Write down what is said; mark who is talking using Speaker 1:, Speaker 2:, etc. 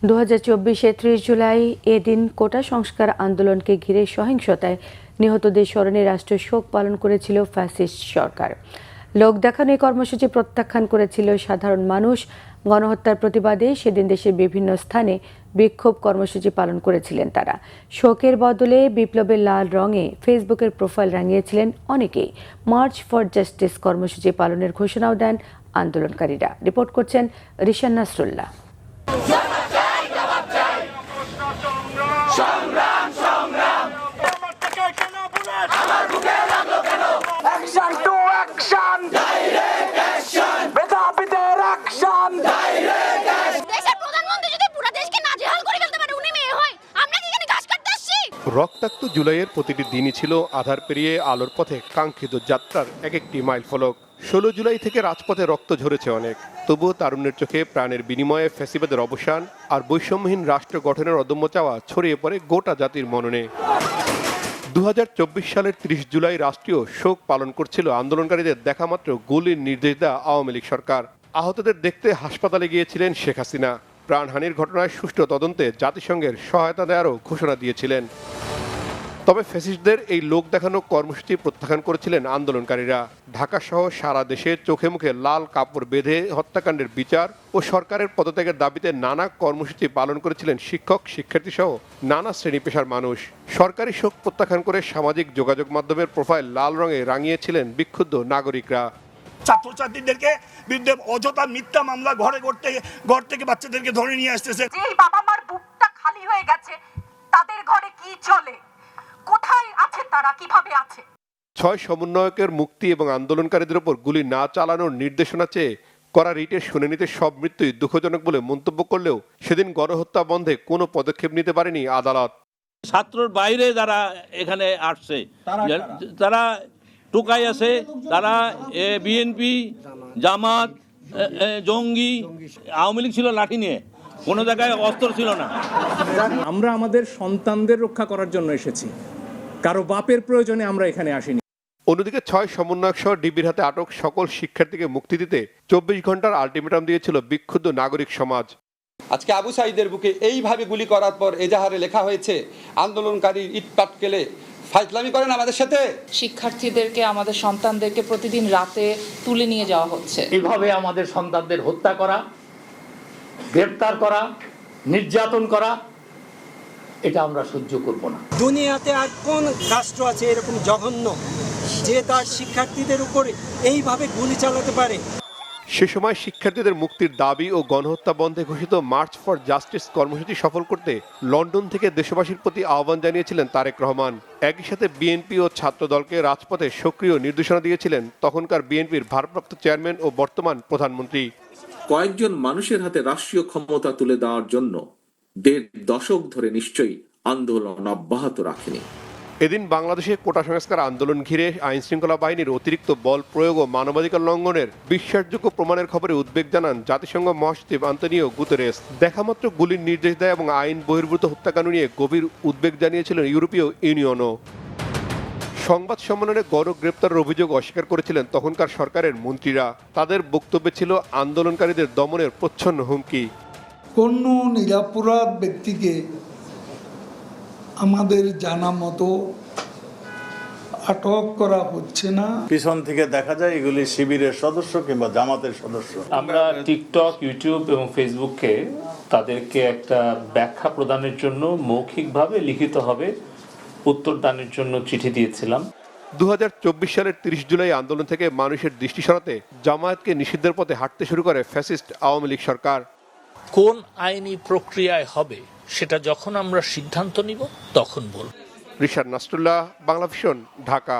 Speaker 1: 2024 30 জুলাই এদিন কোটা সংস্কার আন্দোলনকে ঘিরে সহিংসতায় নিহতদের স্মরণে রাষ্ট্র শোক পালন করেছিল ফ্যাসিস্ট সরকার। লোক দেখানো এই কর্মসূচি প্রত্যাখ্যান করেছিল সাধারণ মানুষ। গণহত্যার প্রতিবাদে সেদিন দেশের বিভিন্ন স্থানে বিক্ষোভ কর্মসূচি পালন করেছিলেন তারা। শোকের বদলে বিপ্লবের লাল রঙে ফেসবুকের প্রোফাইল রাঙিয়েছিলেন অনেকেই। মার্চ ফর জাস্টিস কর্মসূচি পালনের ঘোষণাও দেন আন্দোলনকারীরা। রিপোর্ট করছেন রিশান নাসরুল্লাহ।
Speaker 2: রক্তাক্ত জুলাইয়ের প্রতিটি দিনই ছিল আধার পেরিয়ে আলোর পথে কাঙ্ক্ষিত যাত্রার এক একটি মাইল ফলক। 16 জুলাই থেকে রাজপথে রক্ত ঝরেছে অনেক, তবুও তারুণ্যের চোখে প্রাণের বিনিময়ে ফ্যাসিবাদের অবসান আর বৈষম্যহীন রাষ্ট্র গঠনের অদম্য চাওয়া ছড়িয়ে পড়ে গোটা জাতির মননে। 2024 সালের 30 জুলাই রাষ্ট্রীয় শোক পালন করছিল আন্দোলনকারীদের দেখামাত্র গুলির নির্দেশ দেওয়া আওয়ামী লীগ সরকার। আহতদের দেখতে হাসপাতালে গিয়েছিলেন শেখ হাসিনা। প্রাণহানির ঘটনায় সুষ্ঠু তদন্তে জাতিসংঘের সহায়তা দেওয়ারও ঘোষণা দিয়েছিলেন। তবে ফ্যাসিস্টদের এই লোক দেখানো কর্মসূচি প্রত্যাখ্যান করেছিলেন আন্দোলনকারীরা। ঢাকা সহ সারা দেশে চোখে মুখে লাল কাপড় বেঁধে হত্যাকাণ্ডের বিচার ও সরকারের পদত্যাগের দাবিতে নানা কর্মসূচি পালন করেছিলেন শিক্ষক, শিক্ষার্থী সহ নানা শ্রেণী পেশার মানুষ। সরকারি শোক প্রত্যাখ্যান করে সামাজিক যোগাযোগ মাধ্যমের প্রোফাইল লাল রঙে রাঙিয়েছিলেন বিক্ষুব্ধ নাগরিকরা।
Speaker 3: ছাত্রছাত্রীদেরকে বিরুদ্ধে অযথা মিথ্যা মামলা ঘর থেকে বাচ্চাদেরকে ধরে নিয়ে আসতেছে।
Speaker 4: যে বাবা মার বুকটা খালি হয়ে গেছে, তাদের ঘরে কি চলে, কোথায় আছে তারা, কিভাবে আছে?
Speaker 2: 6 সমন্বয়কের মুক্তি এবং আন্দোলনকারীদের উপর গুলি না চালানোর নির্দেশনা চেয়ে করা রিটের শুনানিতে সব মৃত্যুই দুঃখজনক বলে মন্তব্য করলেও সেদিন গণহত্যা বন্ধে কোনো পদক্ষেপ নিতে পারেনি আদালত।
Speaker 5: ছাত্রর বাইরে যারা এখানে আসছে, তারা টোকাই আছে, তারা বিএনপি, জামাত, জঙ্গি, আওয়ামী লীগ ছিল লাঠি নিয়ে, কোনো জায়গায় অস্ত্র ছিল না।
Speaker 6: আমরা আমাদের সন্তানদের রক্ষা করার জন্য এসেছি, কারো বাপের প্রয়োজনে আমরা এখানে আসিনি।
Speaker 2: অন্যদিকে 6 সমন্বয়ক সহ ডিবির হাতে আটক সকল শিক্ষার্থীকে মুক্তি দিতে 24 ঘন্টার আলটিমেটাম দিয়েছিল বিক্ষুব্ধ নাগরিক সমাজ।
Speaker 7: আজকে আবু সাঈদের বুকে এইভাবে গুলি করার পর এজাহারে লেখা হয়েছে আন্দোলনকারী ইট পাটকেলে ফাইজলামি করেন আমাদের সাথে।
Speaker 8: শিক্ষার্থীদেরকে, আমাদের সন্তানদেরকে প্রতিদিন রাতে তুলে নিয়ে যাওয়া হচ্ছে।
Speaker 9: এইভাবে আমাদের সন্তানদের হত্যা করা, গ্রেফতার করা, নির্যাতন করা, এটা আমরা সহ্য করব না।
Speaker 10: দুনিয়াতে আর কোন রাষ্ট্র আছে এরকম জঘন্য যে তার শিক্ষার্থীদের উপরে এইভাবে গুলি চালাতে পারে?
Speaker 2: সে সময় শিক্ষার্থীদের মুক্তির দাবি ও গণহত্যা বন্ধে ঘোষিত মার্চ ফর জাস্টিস কর্মসূচি সফল করতে লন্ডন থেকে দেশবাসীর প্রতি আহ্বান জানিয়েছিলেন তারেক রহমান। একই সাথে বিএনপি ও ছাত্র দলকে রাজপথে সক্রিয় নির্দেশনা দিয়েছিলেন তখনকার বিএনপির ভারপ্রাপ্ত চেয়ারম্যান ও বর্তমান প্রধানমন্ত্রী।
Speaker 11: কয়েকজন মানুষের হাতে রাষ্ট্রীয় ক্ষমতা তুলে দেওয়ার জন্য 1.5 দশক ধরে নিশ্চয়ই আন্দোলন অব্যাহত রাখেনি।
Speaker 2: এদিন বাংলাদেশে কোটা সংস্কার আন্দোলন ঘিরে আইন শৃঙ্খলা বাহিনীর অতিরিক্ত বল প্রয়োগ ও মানবাধিকার লঙ্ঘনের বিশ্বাসযোগ্য প্রমাণের খবরে উদ্বেগ জানান জাতিসংঘ মহাসচিব আন্তোনিও গুতেরেস। দেখামাত্র গুলির নির্দেশ দেয় এবং আইন বহির্ভূত হত্যাকাণ্ড নিয়ে গভীর উদ্বেগ জানিয়েছিলেন ইউরোপীয় ইউনিয়নও। সংবাদ সম্মেলনে গণগ্রেপ্তারের অভিযোগ অস্বীকার করেছিলেন তখনকার সরকারের মন্ত্রীরা। তাদের বক্তব্যে ছিল আন্দোলনকারীদের দমনের প্রচ্ছন্ন হুমকি।
Speaker 12: কোন নিরপরাধ ব্যক্তিকে আমাদের জানা মতো আটক করা হচ্ছে না।
Speaker 13: পিছন থেকে দেখা যায় এগুলি শিবিরের সদস্য কিংবা জামাতের সদস্য।
Speaker 14: আমরা টিকটক, ইউটিউব এবং ফেসবুককে তাদেরকে একটা ব্যাখ্যা প্রদানের জন্য মৌখিকভাবে লিখিতভাবে উত্তর দানের জন্য চিঠি দিয়েছিলাম।
Speaker 2: 2024 সালের 30 জুলাই আন্দোলন থেকে মানুষের দৃষ্টি সরাতে জামায়াতকে নিষিদ্ধের পথে হাঁটতে শুরু করে ফ্যাসিস্ট আওয়ামী লীগ সরকার।
Speaker 15: কোন আইনি প্রক্রিয়ায় হবে সেটা যখন আমরা সিদ্ধান্ত নিব তখন বলব।
Speaker 2: রিশান নাসরুল্লাহ, বাংলাভিশন, ঢাকা।